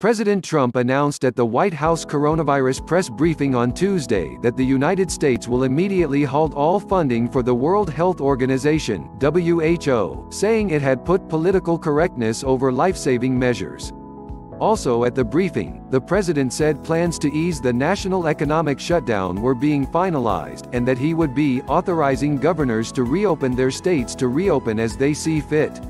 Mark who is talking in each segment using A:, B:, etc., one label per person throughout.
A: President Trump announced at the White House coronavirus press briefing on Tuesday that the United States will immediately halt all funding for the World Health Organization (WHO), saying it had put political correctness over life-saving measures. Also at the briefing, the president said plans to ease the national economic shutdown were being finalized, and that he would be authorizing governors to reopen their states to reopen as they see fit.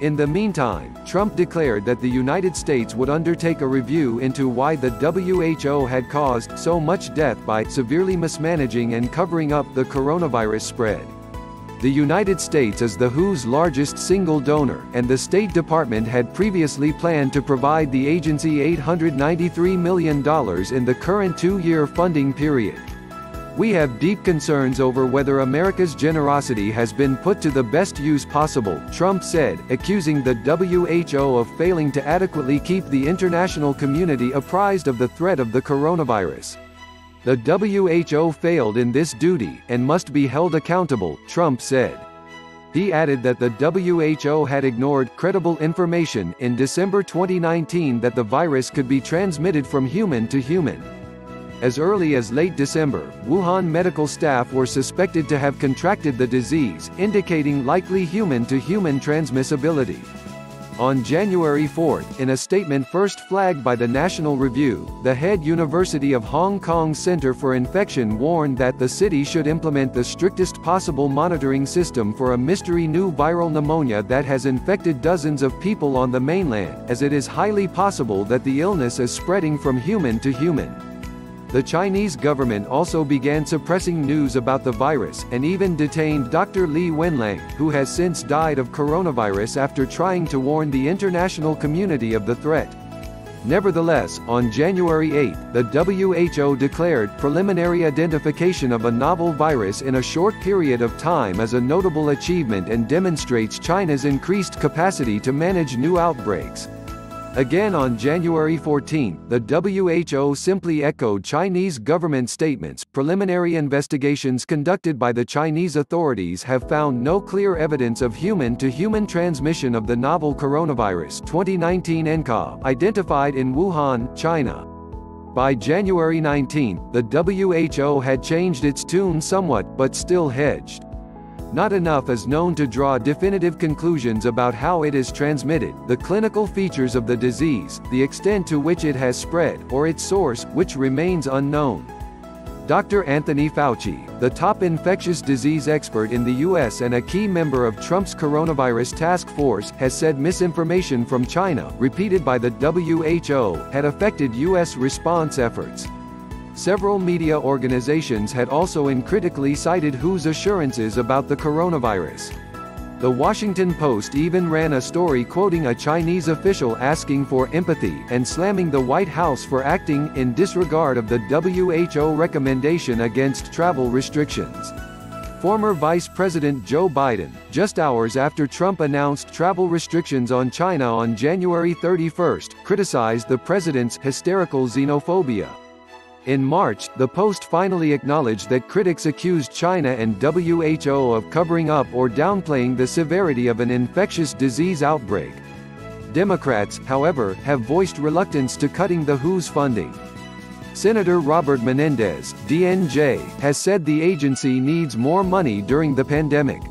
A: In the meantime, Trump declared that the United States would undertake a review into why the WHO had caused so much death by severely mismanaging and covering up the coronavirus spread. The United States is the WHO's largest single donor, and the State Department had previously planned to provide the agency $893 million in the current two-year funding period. "We have deep concerns over whether America's generosity has been put to the best use possible," Trump said, accusing the WHO of failing to adequately keep the international community apprised of the threat of the coronavirus. "The WHO failed in this duty, and must be held accountable," Trump said. He added that the WHO had ignored credible information in December 2019 that the virus could be transmitted from human to human. As early as late December, Wuhan medical staff were suspected to have contracted the disease, indicating likely human-to-human transmissibility. On January 4, in a statement first flagged by the National Review, the head University of Hong Kong Center for Infection warned that the city should implement the strictest possible monitoring system for a mystery new viral pneumonia that has infected dozens of people on the mainland, as it is highly possible that the illness is spreading from human to human. The Chinese government also began suppressing news about the virus, and even detained Dr. Li Wenliang, who has since died of coronavirus after trying to warn the international community of the threat. Nevertheless, on January 8, the WHO declared preliminary identification of a novel virus in a short period of time as a notable achievement and demonstrates China's increased capacity to manage new outbreaks. Again on January 14, the WHO simply echoed Chinese government statements. Preliminary investigations conducted by the Chinese authorities have found no clear evidence of human-to-human transmission of the novel coronavirus 2019 nCoV identified in Wuhan, China. By January 19, the WHO had changed its tune somewhat, but still hedged. Not enough is known to draw definitive conclusions about how it is transmitted, the clinical features of the disease, the extent to which it has spread, or its source, which remains unknown. Dr. Anthony Fauci, the top infectious disease expert in the U.S. and a key member of Trump's coronavirus task force, has said misinformation from China, repeated by the WHO, had affected U.S. response efforts. Several media organizations had also uncritically cited WHO's assurances about the coronavirus. The Washington Post even ran a story quoting a Chinese official asking for empathy and slamming the White House for acting in disregard of the WHO recommendation against travel restrictions. Former Vice President Joe Biden, just hours after Trump announced travel restrictions on China on January 31, criticized the president's hysterical xenophobia. In March, the Post finally acknowledged that critics accused China and WHO of covering up or downplaying the severity of an infectious disease outbreak. Democrats, however, have voiced reluctance to cutting the WHO's funding. Senator Robert Menendez, DNJ, has said the agency needs more money during the pandemic.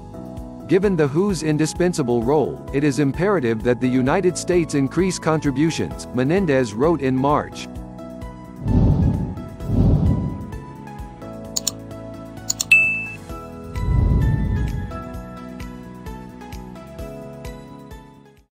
A: Given the WHO's indispensable role, it is imperative that the United States increase contributions, Menendez wrote in March.